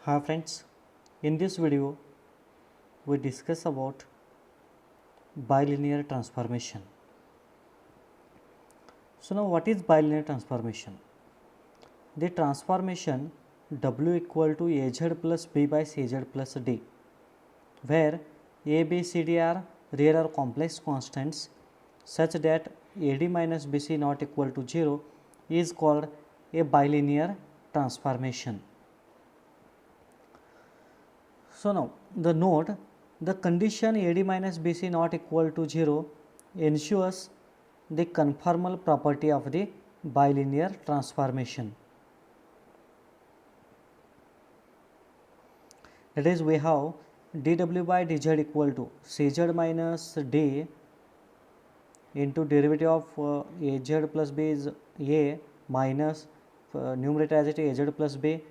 Hi friends, in this video we discuss about bilinear transformation. So now what is bilinear transformation? The transformation W equal to AZ plus B by CZ plus D, where A, B, C, D are real or complex constants such that AD minus BC not equal to 0 is called a bilinear transformation. So now the note, the condition AD minus BC not equal to 0 ensures the conformal property of the bilinear transformation. That is, we have dw by dz equal to cz minus d into derivative of az plus b is a minus numerator as it is az plus b,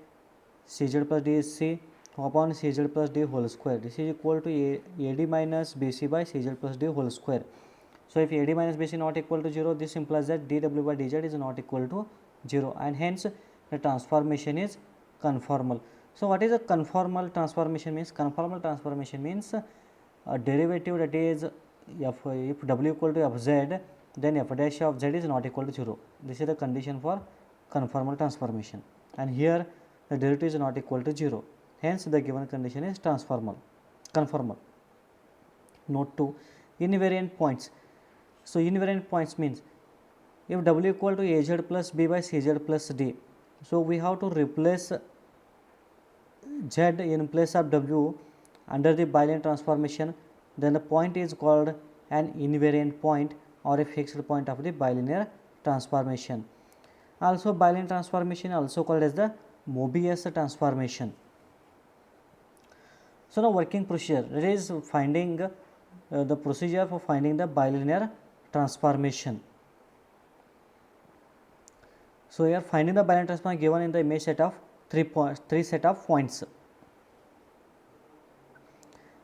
cz plus d is c upon cz plus d whole square. This is equal to ad minus bc by cz plus d whole square. So if ad minus bc not equal to 0, this implies that dw by dz is not equal to 0, and hence the transformation is conformal. So what is a conformal transformation means? Conformal transformation means a derivative that is if w equal to fz, then f dash of z is not equal to 0. This is the condition for conformal transformation, and here the derivative is not equal to 0. Hence the given condition is conformal. Note 2, invariant points. So invariant points means if w equal to az plus b by cz plus d, so we have to replace z in place of w under the bilinear transformation, then the point is called an invariant point or a fixed point of the bilinear transformation. Also bilinear transformation also called as the Mobius transformation. So now working procedure, it is finding the procedure for finding the bilinear transformation. So here finding the bilinear transformation given in the image set of three set of points.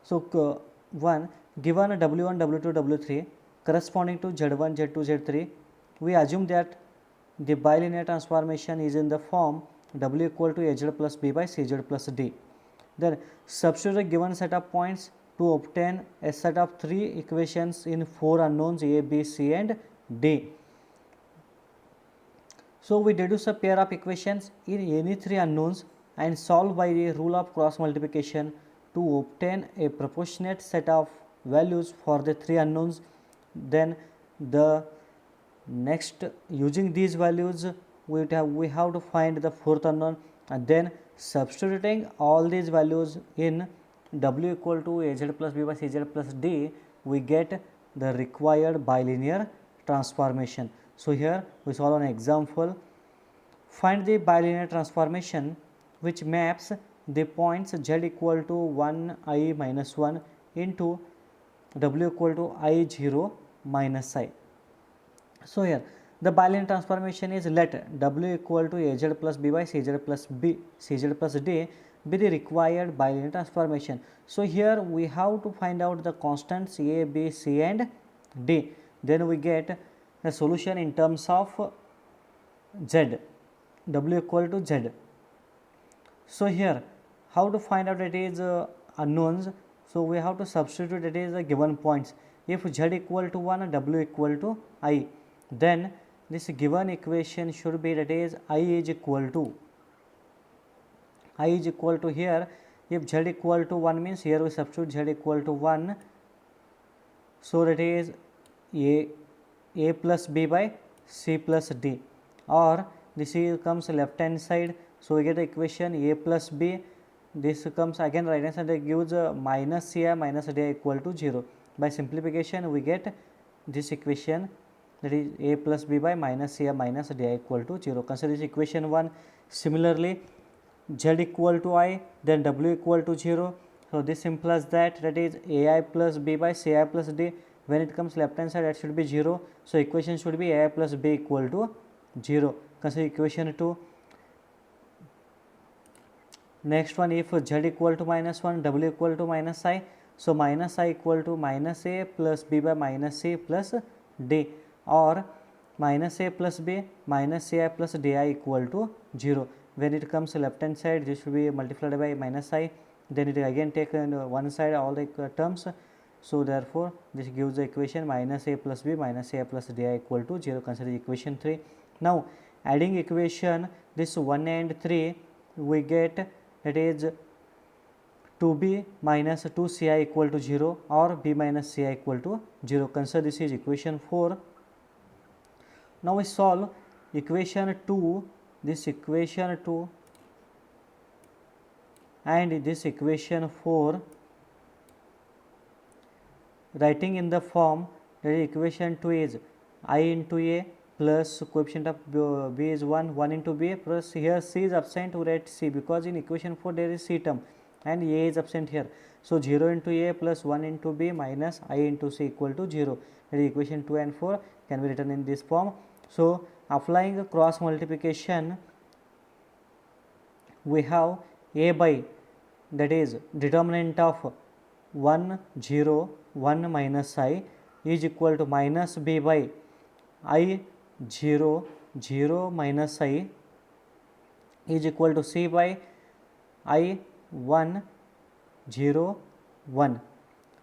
So one, given w1, w2, w3 corresponding to z1, z2, z3, we assume that the bilinear transformation is in the form w equal to az plus b by cz plus d. Then substitute the given set of points to obtain a set of three equations in four unknowns a, b, c and d. So we deduce a pair of equations in any three unknowns and solve by the rule of cross multiplication to obtain a proportionate set of values for the three unknowns. Then the next, using these values, we have to find the fourth unknown, and then substituting all these values in w equal to az plus b by cz plus d, we get the required bilinear transformation. So here we solve an example. Find the bilinear transformation which maps the points z equal to 1 I minus 1 into w equal to I 0 minus I. So here the bilinear transformation is, let w equal to az plus b by cz plus d be the required bilinear transformation. So here we have to find out the constants a, b, c and d. Then we get the solution in terms of z, w equal to z. So here how to find out it is unknowns. So we have to substitute it is given points. If z equal to 1, w equal to I, then this given equation should be, that is I is equal to here, if z equal to 1 means here we substitute z equal to 1, so that is a plus b by c plus d, or this is comes left hand side, so we get the equation a plus b, this comes again right hand side, that gives minus ci minus di equal to 0. By simplification we get this equation, that is a plus b by minus ci minus di equal to 0. Consider this equation 1. Similarly z equal to I, then w equal to 0, so this implies that is ai plus b by ci plus d. When it comes left hand side, that should be 0, so equation should be ai plus b equal to 0. Consider equation 2. Next one, if z equal to minus 1, w equal to minus I, so minus I equal to minus a plus b by minus c plus d, or minus a plus b minus ci plus di equal to 0. when it comes left hand side, this will be multiplied by minus I, then it again take one side all the terms. So therefore this gives the equation minus a plus b minus a plus di equal to 0. Consider equation 3. Now adding equation this 1 and 3, we get that is 2b minus 2ci equal to 0 or b minus ci equal to 0. Consider this is equation 4. Now we solve equation 2, this equation 2 and this equation 4, writing in the form that equation 2 is I into a plus coefficient of b is 1, 1 into b plus here c is absent, we write c because in equation 4 there is c term and a is absent here. So 0 into a plus 1 into b minus I into c equal to 0. That is equation 2 and 4 can be written in this form. So applying cross multiplication, we have a by, that is determinant of 1 0 1 minus I is equal to minus b by I 0 0 minus I is equal to c by I 1 0 1.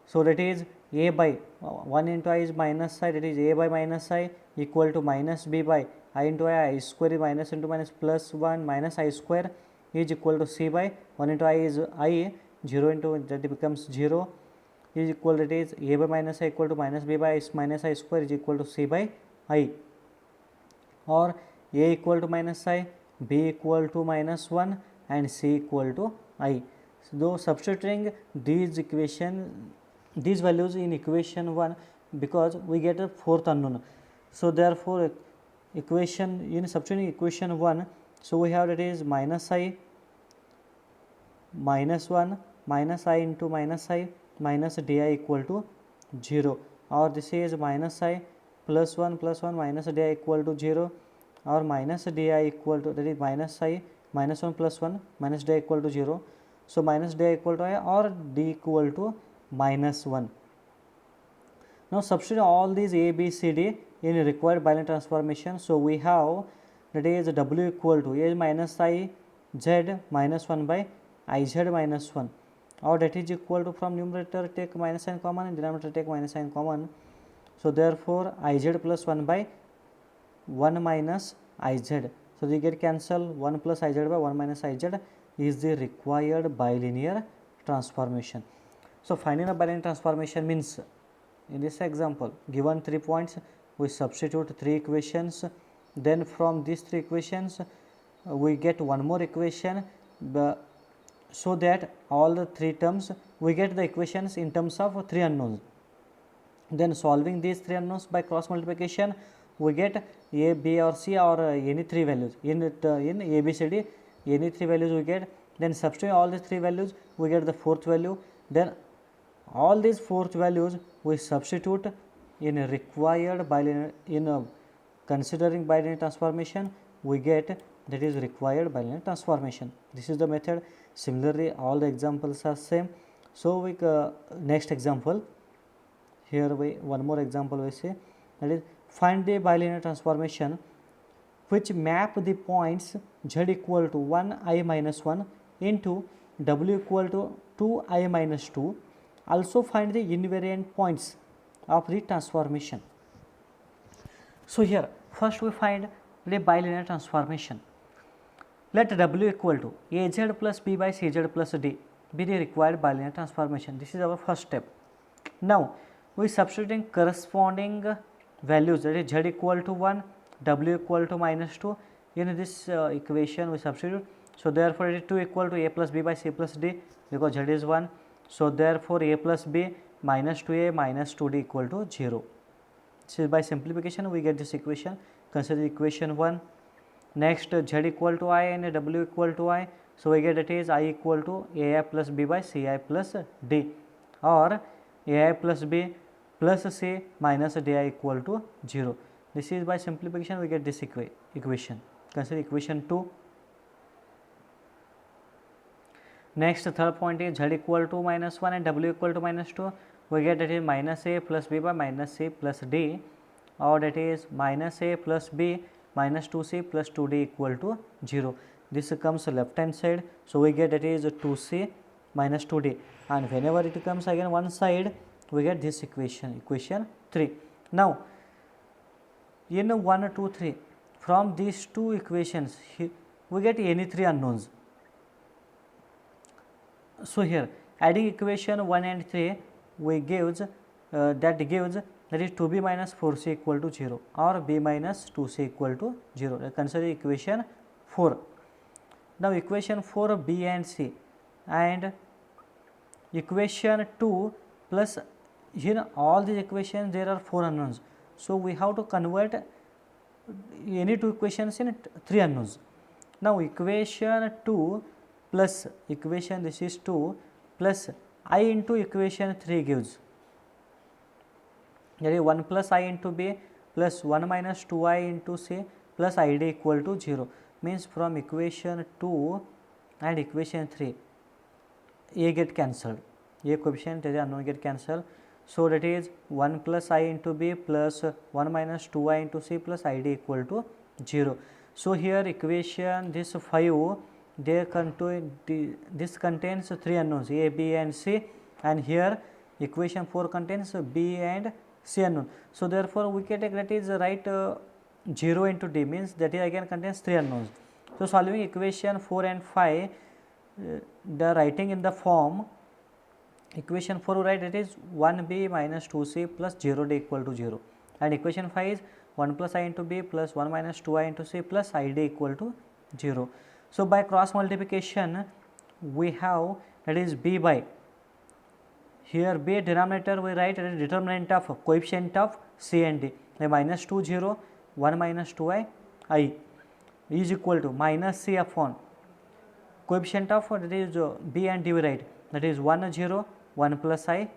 So that is a by 1 into I is minus I, that is a by minus I equal to minus b by I into I square is minus into minus plus 1 minus I square is equal to c by 1 into I is I, 0 into that becomes 0 is equal, that is a by minus I equal to minus b by minus I square is equal to c by I, or a equal to minus I, b equal to minus 1 and c equal to I. So substituting these values in equation 1, because we get a fourth unknown. So therefore equation in substituting equation 1, so we have that is minus I minus 1 minus I into minus I minus di equal to 0, or this is minus I plus 1 minus di equal to 0, or minus di equal to, that is minus I minus 1 plus 1 minus di equal to 0. So minus di equal to I or d equal to minus 1. Now substitute all these a, b, c, d in required Boolean transformation. So we have that is w equal to a minus I z minus 1 by I z minus 1, or that is equal to, from numerator take minus sign common and denominator take minus sign common. So therefore I z plus 1 by 1 minus I z. So they get cancel, 1 plus I z by 1 minus I z is the required bilinear transformation. So finding a bilinear transformation means, in this example given 3 points, we substitute 3 equations, then from these 3 equations we get one more equation, so that all the 3 terms we get the equations in terms of 3 unknowns. Then solving these 3 unknowns by cross multiplication, we get a, b or c or any 3 values in a, b, c, d, any 3 values we get. Then substituting all these 3 values, we get the 4th value. Then all these 4th values we substitute in a required bilinear, in considering bilinear transformation, we get that is required bilinear transformation. This is the method. Similarly all the examples are same. So we next example, here we one more example we say, that is find the bilinear transformation which map the points z equal to 1 I minus 1 into w equal to 2 I minus 2. Also find the invariant points of the transformation. So here first we find the bilinear transformation. Let w equal to az plus b by cz plus d be the required bilinear transformation. This is our first step. Now we substituting corresponding values, that is z equal to 1, w equal to minus 2 in this equation we substitute. So therefore it is 2 equal to a plus b by c plus d, because z is 1. So therefore a plus b minus 2a minus 2d equal to 0. So by simplification we get this equation. Consider equation 1. Next z equal to I and w equal to I. So we get that is I equal to ai plus b by ci plus d, or ai plus b plus c minus di equal to 0. This is by simplification we get this equation. Consider equation 2. Next third point is z equal to minus 1 and w equal to minus 2. We get that is minus a plus b by minus c plus d, or that is minus a plus b minus 2c plus 2d equal to 0. this comes left hand side, so we get that is 2c minus 2d, and whenever it comes again one side, we get this equation 3. Now in 1 2 3, from these two equations we get any three unknowns. So here adding equation 1 and 3 we gives that is 2b minus 4c equal to 0 or b minus 2c equal to 0. Consider equation 4. Now equation 4 b and c, and equation 2 plus, here all these equations there are 4 unknowns. So we have to convert any two equations in 3 unknowns. Now equation 2 plus equation, this is 2 plus I into equation 3 gives, that is 1 plus I into b plus 1 minus 2I into c plus id equal to 0. Means from equation 2 and equation 3 a get cancelled, a coefficient is unknown get cancelled. So that is 1 plus I into b plus 1 minus 2I into c plus id equal to 0. So here equation this 5 they contain, this contains 3 unknowns a, b and c, and here equation 4 contains b and c unknown. So therefore we can take that is right 0 into d, means that is again contains 3 unknowns. So solving equation 4 and 5, the writing in the form equation 4 write that is 1b minus 2c plus 0d equal to 0, and equation 5 is 1 plus I into b plus 1 minus 2I into c plus id equal to 0. So by cross multiplication we have that is b by, here b denominator we write as determinant of coefficient of c and d, minus 2 0 1 minus 2I I is equal to minus c upon coefficient of that is b and d we write, that is 1 0 1 plus I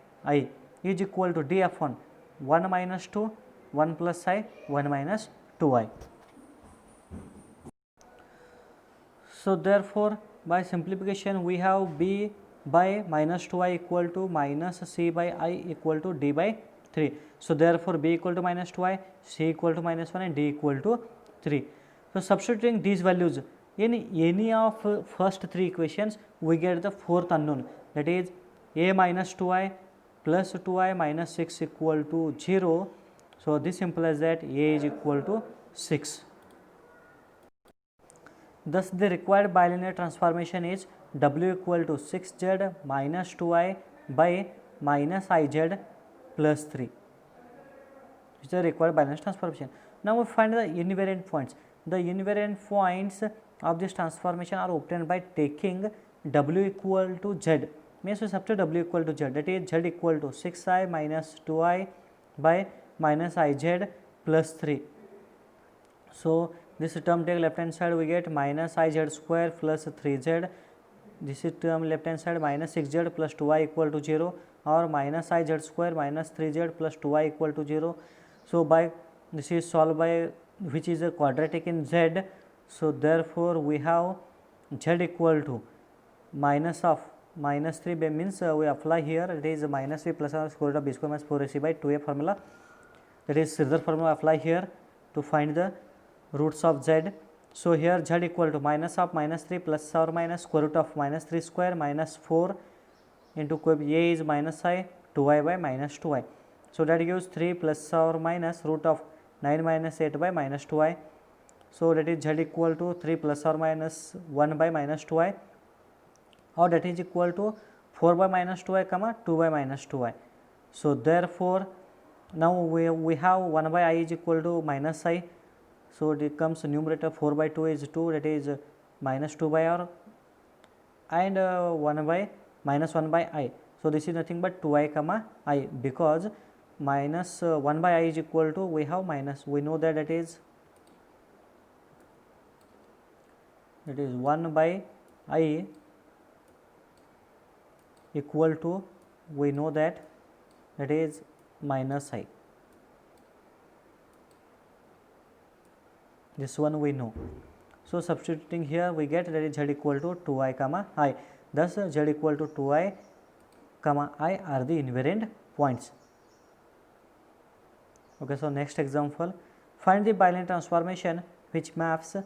is equal to d upon 1 minus 2 1 plus I 1 minus 2I. So therefore by simplification we have b by minus 2I equal to minus c by I equal to d by 3. So therefore b equal to minus 2I, c equal to minus 1 and d equal to 3. So substituting these values in any of first 3 equations we get the fourth unknown, that is a minus 2I plus 2I minus 6 equal to 0. So this implies that a is equal to 6. Thus the required bilinear transformation is w equal to 6z minus 2I by minus iz plus 3. This is the required bilinear transformation. Now we find the invariant points. The invariant points of this transformation are obtained by taking w equal to z, means we substitute w equal to z, that is z equal to 6I minus 2I by minus iz plus 3. So this term take left hand side we get minus iz square plus 3z, this is term left hand side minus 6z plus 2I equal to 0 or minus iz square minus 3z plus 2I equal to 0. So by this is solved by which is a quadratic in z. So therefore we have z equal to minus of minus 3 means we apply here it is minus 3 plus or square root of b square minus 4ac by 2a formula, that is scissor formula apply here to find the roots of z. So here z equal to minus of minus 3 plus or minus square root of minus 3 square minus 4 into a is minus I 2I by minus 2I. So that gives 3 plus or minus root of 9 minus 8 by minus 2I. So that is z equal to 3 plus or minus 1 by minus 2I, or that is equal to 4 by minus 2I comma 2 by minus 2I. So therefore now we have 1 by I is equal to minus I. So it comes numerator 4 by 2 is 2, that is minus 2 by r, and 1 by minus 1 by I. So this is nothing but 2I comma I, because minus 1 by I is equal to, we have minus, we know that it is 1 by I equal to, we know that it is minus I, this one we know. So substituting here we get that is z equal to 2I comma I, thus z equal to 2I comma I are the invariant points. Okay, so next example, find the bilinear transformation which maps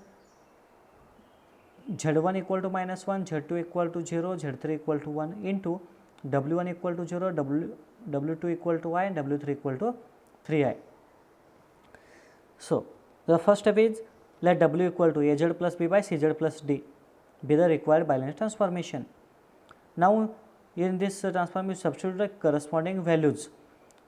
z1 equal to -1, z2 equal to 0, z3 equal to 1 into w1 equal to 0, w2 equal to I and w3 equal to 3I. So the first step is let w equal to az plus b by cz plus d be the required bilinear transformation. Now in this transformation substitute the corresponding values.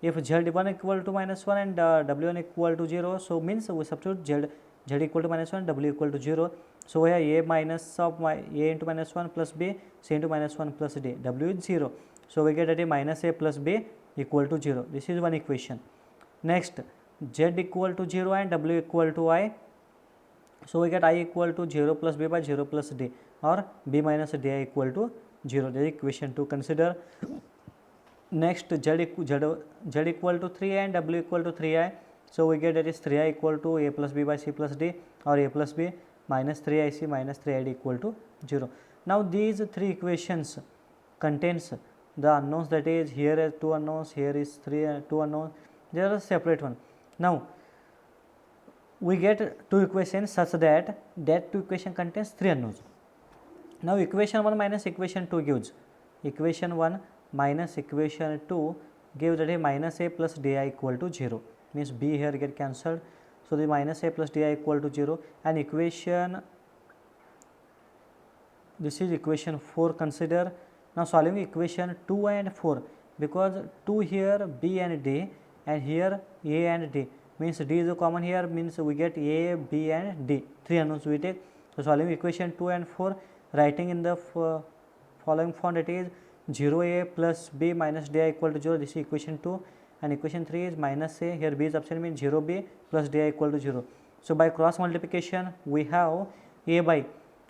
If z1 equal to -1 and w1 equal to 0, so means we substitute z equal to -1, w equal to 0. So here a minus of a into -1 plus b, c into -1 plus d, w is 0. So we get that a minus a plus b equal to 0. This is one equation. Next, z equal to 0 and w equal to I. So we get I equal to 0 plus b by 0 plus d, or b minus di equal to 0. That is equation 2. Consider next z equal to 3 and w equal to 3I. So we get that is 3I equal to a plus b by c plus d, or a plus b minus 3ic minus 3id equal to 0. Now these three equations contains the unknowns, that is here is 2 unknowns, here is 2 unknowns, they are a separate one. Now we get two equations such that two equation contains 3 unknowns. Now equation 1 minus equation 2 gives, equation 1 minus equation 2 gives that a minus a plus di equal to 0, means b here get cancelled. So the minus a plus di equal to 0, and equation, this is equation 4. Consider now solving equation 2 and 4, because 2 here b and d, and here a and d, means d is common here, means we get a, b and d, 3 unknowns we take. So solving equation 2 and 4, writing in the following form, that is 0a plus b minus di equal to 0, this is equation 2, and equation 3 is minus a, here b is absent, means 0b plus di equal to 0. So by cross multiplication we have a by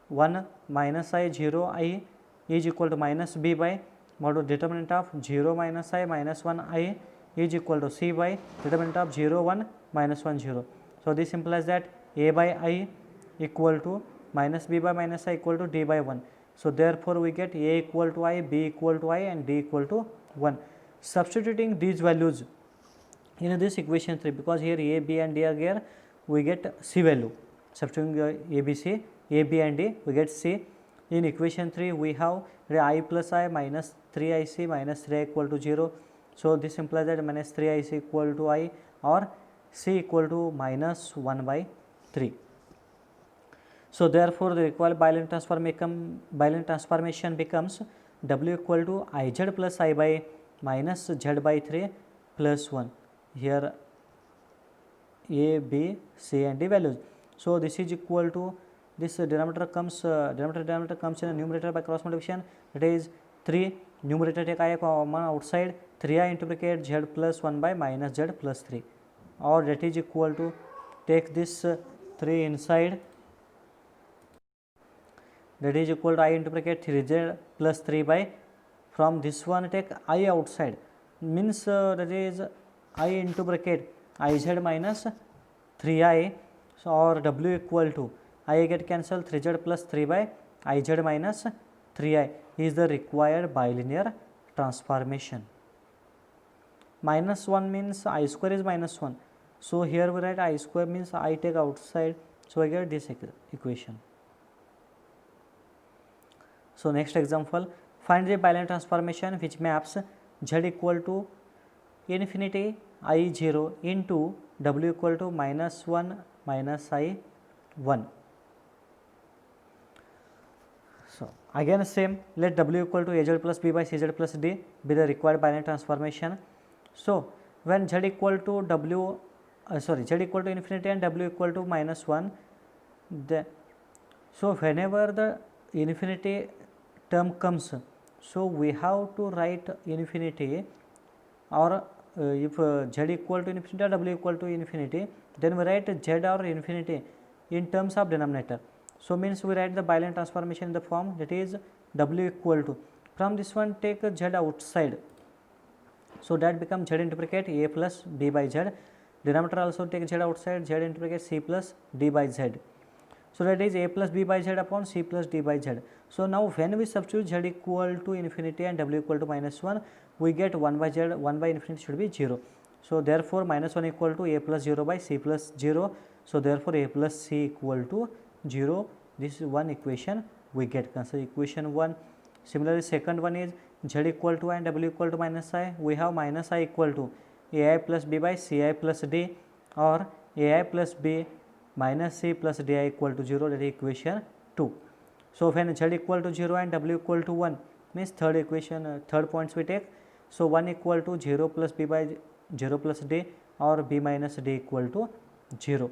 1 minus I 0 I is equal to minus b by what is determinant of 0 minus I minus 1 I is equal to c by determinant of 0 1 minus 1 0. So this implies that a by I equal to minus b by minus I equal to d by 1. So therefore we get a equal to I, b equal to I, and d equal to 1. Substituting these values in this equation 3, because here a, b and d are here, we get c value. Substituting a, b, c, a, b and d, we get c. In equation 3 we have I plus I minus 3ic minus 3i equal to 0. So this implies that minus 3ic equal to I, or c equal to minus 1 by 3. So therefore the required bilinear transformation becomes w equal to iz plus I by minus z by 3 plus 1. Here a, b, c and d values. So this is equal to, this denominator comes in a numerator by cross multiplication, that is 3, numerator take I common outside, 3i into bracket z plus 1 by minus z plus 3, or that is equal to, take this 3 inside, that is equal to I into bracket 3z plus 3 by, from this one take I outside, means that is I into bracket iz minus 3i, so or w equal to I get cancelled, 3z plus 3 by iz minus 3i is the required bilinear transformation. Minus 1 means I square is minus 1. So here we write I square means I take outside, so I get this equation. So next example, find the bilinear transformation which maps z equal to infinity I 0 into w equal to minus 1 minus I 1. So again same, let w equal to az plus b by cz plus d be the required bilinear transformation. So when z equal to z equal to infinity and w equal to minus 1, so whenever the infinity term comes, so we have to write infinity, or if z equal to infinity or w equal to infinity, then we write z or infinity in terms of denominator. So means we write the bilinear transformation in the form, that is w equal to, from this one take z outside, so that becomes z into bracket a plus b by z, denominator also take z outside, z into bracket c plus d by z. So that is a plus b by z upon c plus d by z. So now when we substitute z equal to infinity and w equal to minus 1, we get 1 by z, 1 by infinity should be 0. So therefore minus 1 equal to a plus 0 by c plus 0. So therefore a plus c equal to 0 This is one equation we get. Consider equation 1. Similarly, second one is z equal to I and w equal to minus I. We have minus I equal to ai plus b by ci plus d, or ai plus b minus c plus di equal to 0. That is equation 2. So when z equal to 0 and w equal to 1, means third equation, third points we take. So 1 equal to 0 plus b by 0 plus d, or b minus d equal to 0.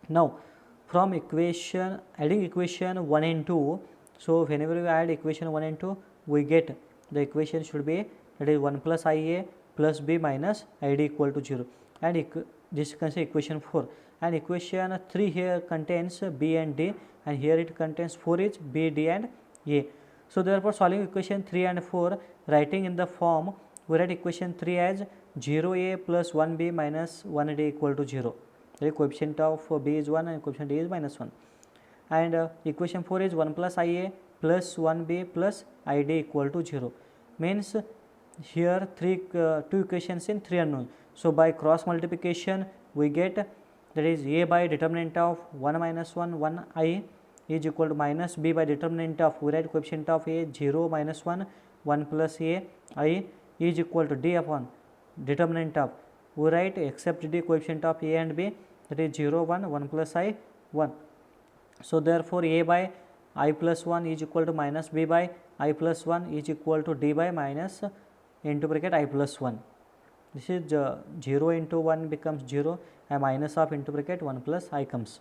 Now from equation, adding equation 1 and 2, so whenever we add equation 1 and 2, we get the equation should be, that is 1 plus ia plus b minus id equal to 0, and this you can say equation 4. And equation 3 here contains b and d, and here it contains 4 is b, d and a. So therefore solving equation 3 and 4, writing in the form, we write equation 3 as 0a plus 1b minus 1d equal to 0. The coefficient of b is 1 and coefficient d is minus 1. And equation 4 is 1 plus ia plus 1b plus id equal to 0. Means here two equations in 3 unknown. So by cross multiplication we get, that is a by determinant of 1 minus 1 1 I is equal to minus b by determinant of, we write coefficient of a 0 minus 1 1 plus a I is equal to d upon determinant of, we write except d coefficient of a and b, that is 0 1 1 plus I 1. So therefore a by I plus 1 is equal to minus b by I plus 1 is equal to d by minus into bracket I plus 1. This is 0 into 1 becomes 0, and minus of into bracket 1 plus I comes.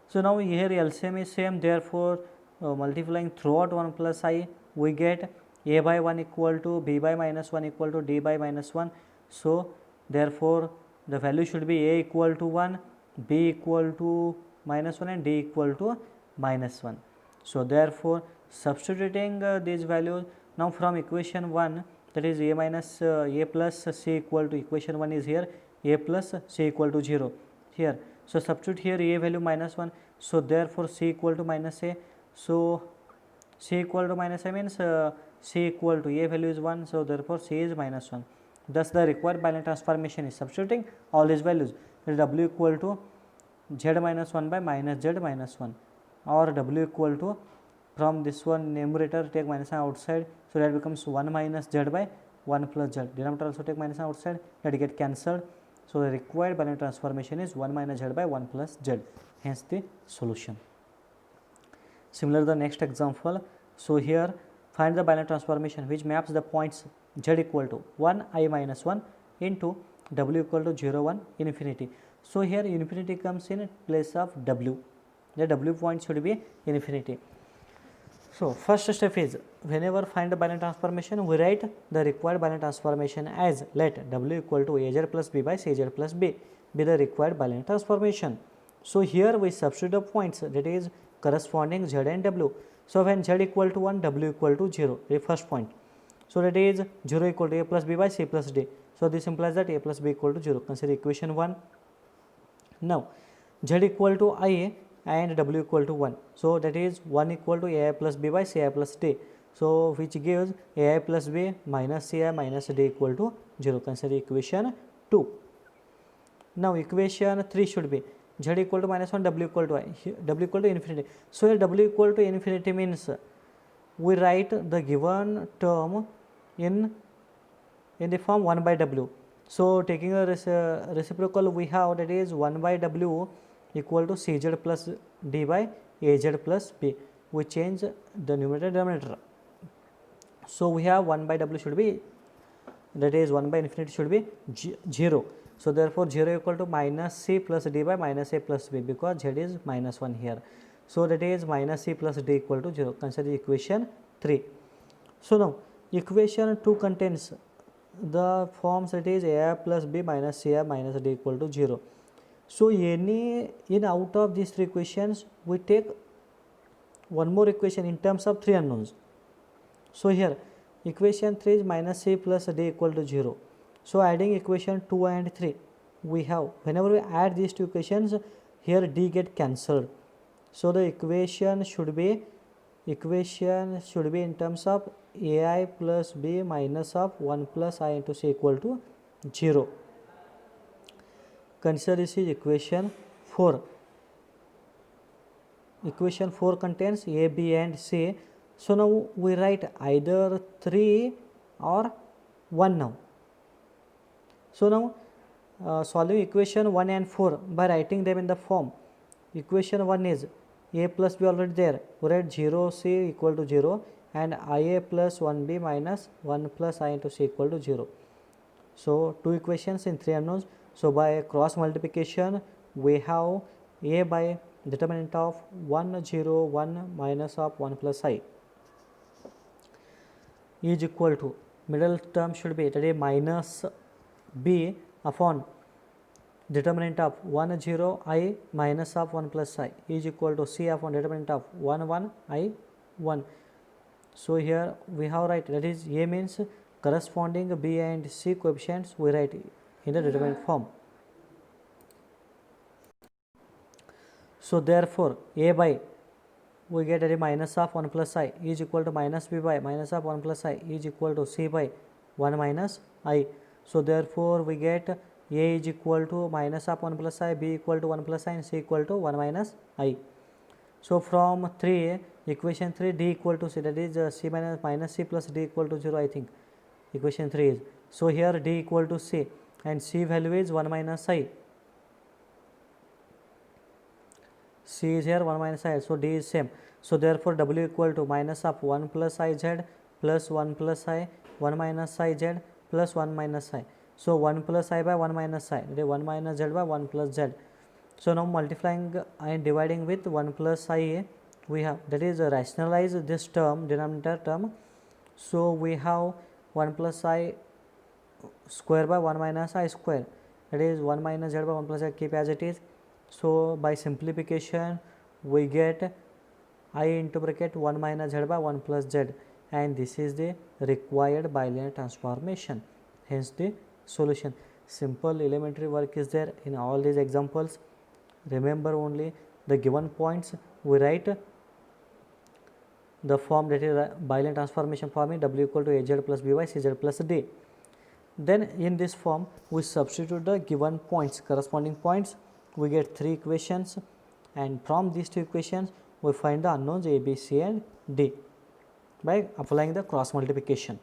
So now here LCM is same, therefore multiplying throughout 1 plus I, we get a by 1 equal to b by minus 1 equal to d by minus 1. So therefore the value should be a equal to 1, b equal to minus 1 and d equal to minus 1. So therefore substituting these values, now from equation 1, that is a minus a plus c equal to, equation 1 is here a plus c equal to 0 here. So substitute here a value minus 1, so therefore c equal to minus a. So c equal to minus a means c equal to a value is 1, so therefore c is minus 1. Thus the required Balanced transformation is substituting all these values. W equal to z minus 1 by minus z minus 1, or w equal to, from this one numerator take minus 1 outside, so that becomes 1 minus z by 1 plus z. Denominator also take minus 1 outside, that get cancelled. So the required Balanced transformation is 1 minus z by 1 plus z, hence the solution. Similar the next example. So here find the Balanced transformation which maps the points z equal to 1 I minus 1 into w equal to 0 1 infinity. So here infinity comes in place of w, the w point should be infinity. So first step is, whenever find the Balanced transformation, we write the required Balanced transformation as, let w equal to az plus b by cz plus b be the required Balanced transformation. So here we substitute the points, that is corresponding z and w. So when z equal to 1, w equal to 0, the first point. So that is 0 equal to a plus b by c plus d. So this implies that a plus b equal to 0. Consider equation 1. Now z equal to I and w equal to 1. So that is 1 equal to ai plus b by ci plus d. So which gives ai plus b minus ci minus d equal to 0. Consider equation 2. Now equation 3 should be z equal to minus 1, w equal to I, w equal to infinity. So here w equal to infinity means we write the given term in the form 1 by w. So taking a reciprocal, we have, that is 1 by w equal to cz plus d by az plus b. We change the numerator denominator. So we have 1 by w should be, that is 1 by infinity should be 0. So therefore 0 equal to minus c plus d by minus a plus b, because z is minus 1 here. So that is minus c plus d equal to 0. Consider equation 3. So now equation 2 contains the forms, that is ai plus b minus ci minus d equal to 0. So any in out of these three equations, we take one more equation in terms of three unknowns. So here equation 3 is minus c plus d equal to 0. So adding equation 2 and 3, we have, whenever we add these two equations, here d get cancelled. So the equation should be in terms of ai plus b minus of 1 plus I into c equal to 0. Consider this is equation 4. equation 4 contains a, b and c. So now we write either 3 or 1 now. So now solving equation 1 and 4 by writing them in the form. Equation 1 is a plus b already there. We write 0c equal to 0 and ia plus 1b minus 1 plus I into c equal to 0. So two equations in 3 unknowns. So by cross multiplication we have a by determinant of 1 0 1 minus of 1 plus I is equal to, middle term should be, that is minus b upon determinant of 1 0 I minus of 1 plus I is equal to c upon determinant of 1 1 I 1. So here we have write, that is a means corresponding b and c coefficients we write in the determinant form. So therefore a by we get a minus of 1 plus I is equal to minus b by minus of 1 plus I is equal to c by 1 minus I. So therefore we get a is equal to minus of 1 plus I, b equal to 1 plus I and c equal to 1 minus I. So from 3 equation 3 d equal to c, that is c minus c plus d equal to 0, I think equation 3 is. So here d equal to c and c value is 1 minus I. C is here 1 minus I, so d is same. So therefore w equal to minus of 1 plus I z plus 1 plus I 1 minus I z plus 1 minus I. So 1 plus I by 1 minus I, that is 1 minus z by 1 plus z. So now multiplying and dividing with 1 plus I we have, that is rationalize this term, denominator term. So we have 1 plus I square by 1 minus I square, that is 1 minus z by 1 plus z, keep as it is. So by simplification we get I into bracket 1 minus z by 1 plus z, and this is the required bilinear transformation, hence the solution. Simple elementary work is there in all these examples. Remember only the given points we write the form, that is bilinear transformation form in w equal to az plus by cz plus d. Then in this form we substitute the given points, corresponding points, we get 3 equations, and from these 2 equations we find the unknowns a, b, c and d by applying the cross multiplication.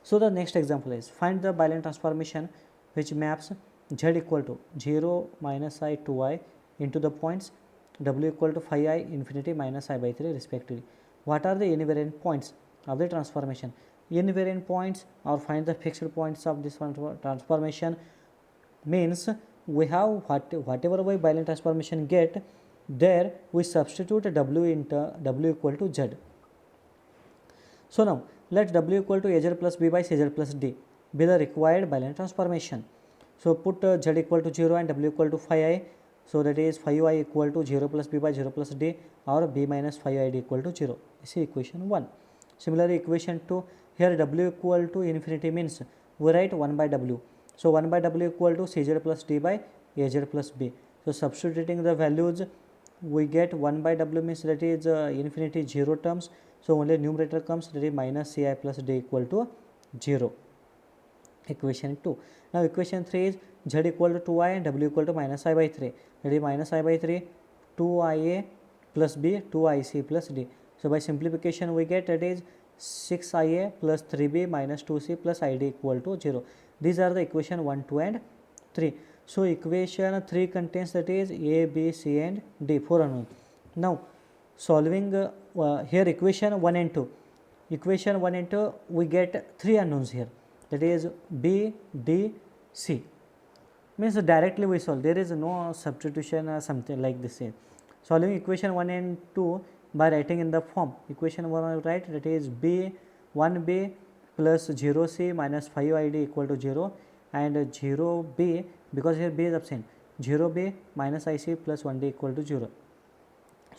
So the next example is find the bilinear transformation which maps z equal to 0 minus I 2i into the points w equal to 5i infinity minus I by 3 respectively. What are the invariant points of the transformation? Invariant points or find the fixed points of this transformation means we have whatever we bilinear transformation get, there we substitute w into w equal to z. So now let w equal to az plus b by cz plus d be the required bilinear transformation. So put z equal to 0 and w equal to 5i, so that is 5i equal to 0 plus b by 0 plus d or b minus 5i equal to 0. This is equation 1. Similarly equation 2, here w equal to infinity means we write 1 by w. So 1 by w equal to cz plus d by az plus b. So substituting the values we get 1 by w means that is infinity 0 terms. So only numerator comes, that is minus ci plus d equal to 0. Equation 2. Now equation 3 is z equal to 2i and w equal to minus I by 3. That is minus I by 3, 2ia plus b, 2ic plus d. So by simplification we get, that is 6ia plus 3b minus 2c plus id equal to 0. These are the equation 1, 2 and 3. So equation 3 contains, that is a, b, c and d, 4 unknowns. Now solving here equation 1 and 2. Equation 1 and 2 we get 3 unknowns here, that is b, d, c. Means directly we solve, there is no substitution or something like this here. Solving equation 1 and 2 by writing in the form, equation 1 I write, that is b 1b plus 0c minus 5id equal to 0, and 0b, because here b is absent, 0b minus ic plus 1d equal to 0.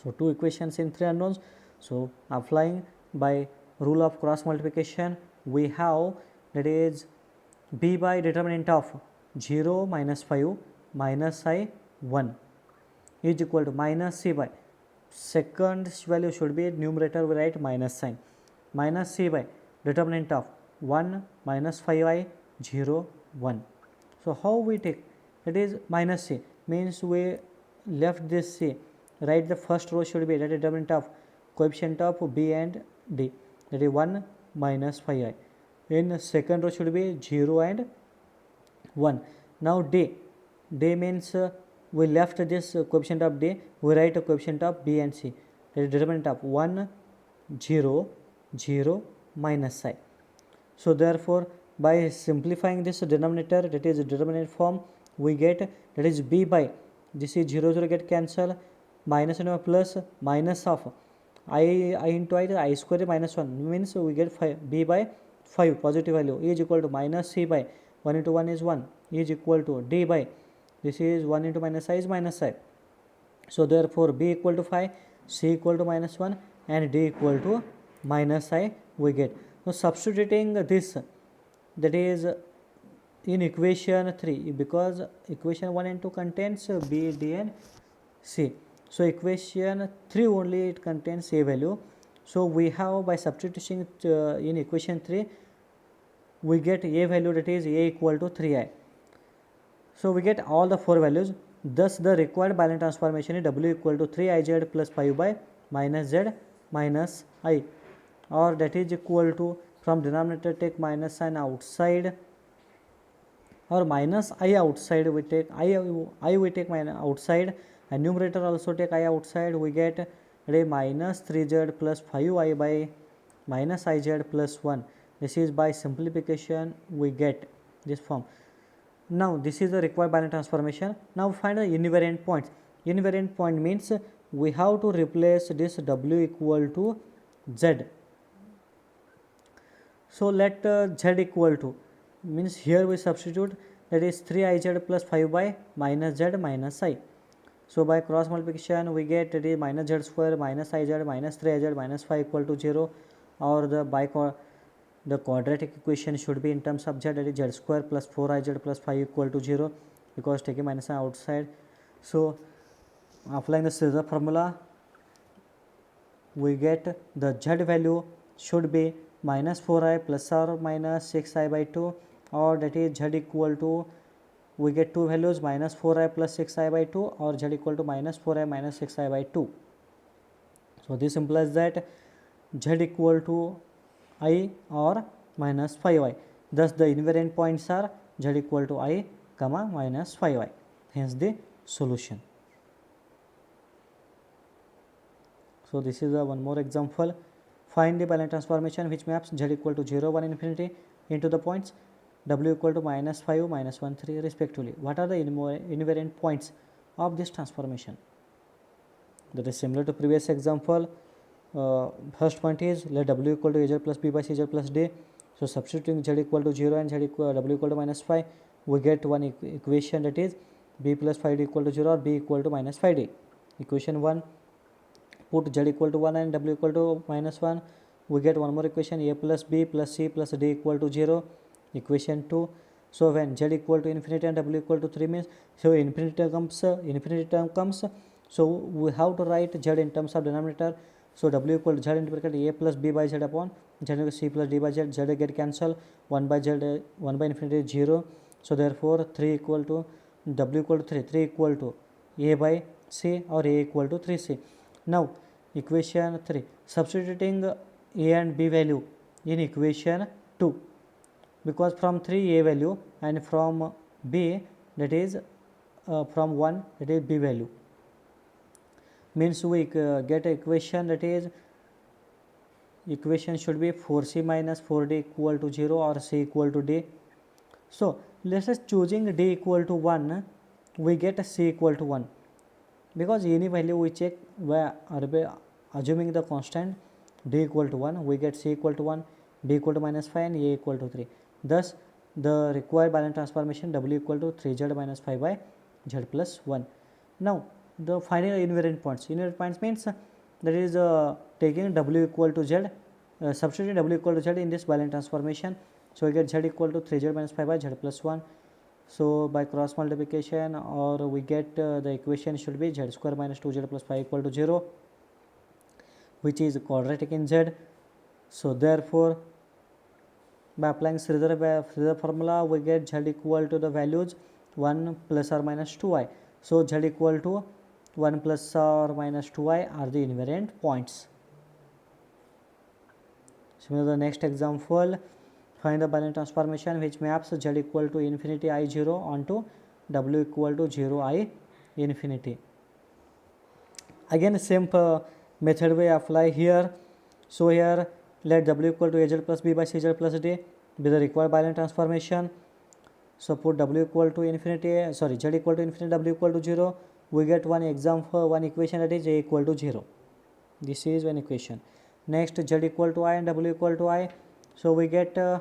So 2 equations in 3 unknowns. So applying by rule of cross multiplication we have, that is b by determinant of 0 minus 5 minus I 1 is equal to minus c by, second value should be numerator we write minus sign, minus c by determinant of 1 minus 5i 0 1. So how we take, it is minus c means we left this c, write the first row should be the determinant of coefficient of b and d, that is 1 minus 5i. In second row should be 0 and 1. Now d means we left this coefficient of d, we write a coefficient of b and c, that is determinant of 1 0 0 minus I. So therefore by simplifying this denominator, that is determinant form, we get, that is b by, this is 0 0 get cancelled, minus and plus minus of I into I square minus 1 means we get 5, b by 5 positive value is equal to minus c by 1 into 1 is 1 is equal to d by, this is 1 into minus I is minus I. So therefore b equal to 5, c equal to minus 1 and d equal to minus I we get. So substituting this, that is in equation 3, because equation 1 and 2 contains b, d and c. So equation 3 only it contains a value. So we have, by substituting in equation 3, we get a value, that is a equal to 3i. So we get all the 4 values. Thus the required Balanced transformation is w equal to 3iz plus 5 by minus z minus I, or that is equal to, from denominator take minus sign outside, or minus I outside, we take I we take minus outside, and numerator also take I outside, we get a minus 3z plus 5i by minus iz plus 1. This is by simplification we get this form. Now this is the required Balanced transformation. Now find the invariant points. Invariant point means we have to replace this w equal to z. So let z equal to, means here we substitute, that is 3iz plus 5 by minus z minus I. So by cross multiplication we get, it is minus z square minus iz minus 3iz minus 5 equal to 0, or the quadratic equation should be in terms of z, that is z square plus 4iz plus 5 equal to 0, because taking minus sign outside. So applying the scissor formula, we get the z value should be minus 4i plus or minus 6i by 2, or that is z equal to, we get two values, minus 4i plus 6i by 2, or z equal to minus 4i minus 6i by 2. So this implies that z equal to I or minus 5i. Thus the invariant points are z equal to I comma minus 5i. Hence the solution. So this is one more example. Find the Balanced transformation which maps z equal to 0 1 infinity into the points w equal to minus 5 minus 1 3 respectively. What are the invariant points of this transformation? That is similar to previous example. First point is, let w equal to az plus b by cz plus d. So substituting z equal to 0 and w equal to minus 5, we get one equation, that is b plus 5d equal to 0 or b equal to minus 5d. Equation 1, put z equal to 1 and w equal to minus 1, we get one more equation, a plus b plus c plus d equal to 0. Equation 2, so when z equal to infinity and w equal to 3 means, so infinity term comes, so we have to write z in terms of denominator. So w equal to z into bracket a plus b by z upon z c plus d by z, z get cancel, 1 by infinity is 0. So therefore 3 equal to w equal to 3 equal to a by c, or a equal to 3c. Now equation 3, substituting a and b value in equation 2, because from 3 a value and from b, that is from 1, that is b value, means we get equation, that is equation should be 4c minus 4d equal to 0 or c equal to d. So let us choosing d equal to 1, we get c equal to 1, because any value we check, where assuming the constant d equal to 1, we get c equal to 1, b equal to minus 5 and a equal to 3. Thus the required Balanced transformation w equal to 3z minus 5 by z plus 1. Now the final invariant points. Invariant points means that is taking w equal to z, substituting w equal to z in this Balanced transformation. So we get z equal to 3z minus 5 by z plus 1. So by cross multiplication, or we get the equation should be z square minus 2z plus 5 equal to 0, which is quadratic in z. So therefore by applying Sridhar formula, we get z equal to the values 1 plus or minus 2i. So z equal to 1 plus or minus 2i are the invariant points. Similarly, the next example, find the Boolean transformation which maps z equal to infinity I0 onto w equal to 0 I infinity. Again same method we apply here. So here let w equal to az plus b by cz plus d be the required Boolean transformation. So put w equal to infinity, sorry, z equal to infinity, w equal to 0. We get one example, one equation, that is a equal to 0. This is one equation. Next, z equal to I and w equal to I. So we get the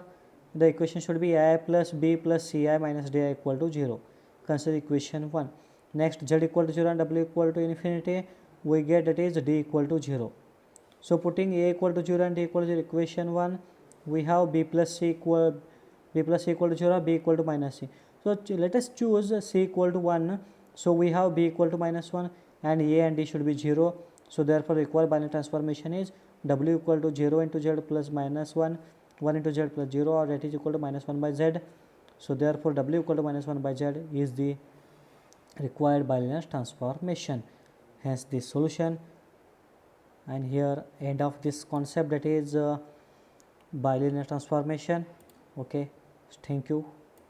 equation should be I plus b plus ci minus di equal to 0. Consider equation 1. Next, z equal to 0 and w equal to infinity. We get that is d equal to 0. So putting a equal to 0 and d equal to 0, equation 1, we have b plus c equal to 0, b equal to minus c. So let us choose c equal to 1. So we have b equal to minus 1 and a and d should be 0. So therefore required Boolean transformation is w equal to 0 into z plus minus 1, 1 into z plus 0, or that is equal to minus 1 by z. So therefore w equal to minus 1 by z is the required Boolean transformation. Hence the solution. And here end of this concept, that is Boolean transformation. Okay, thank you.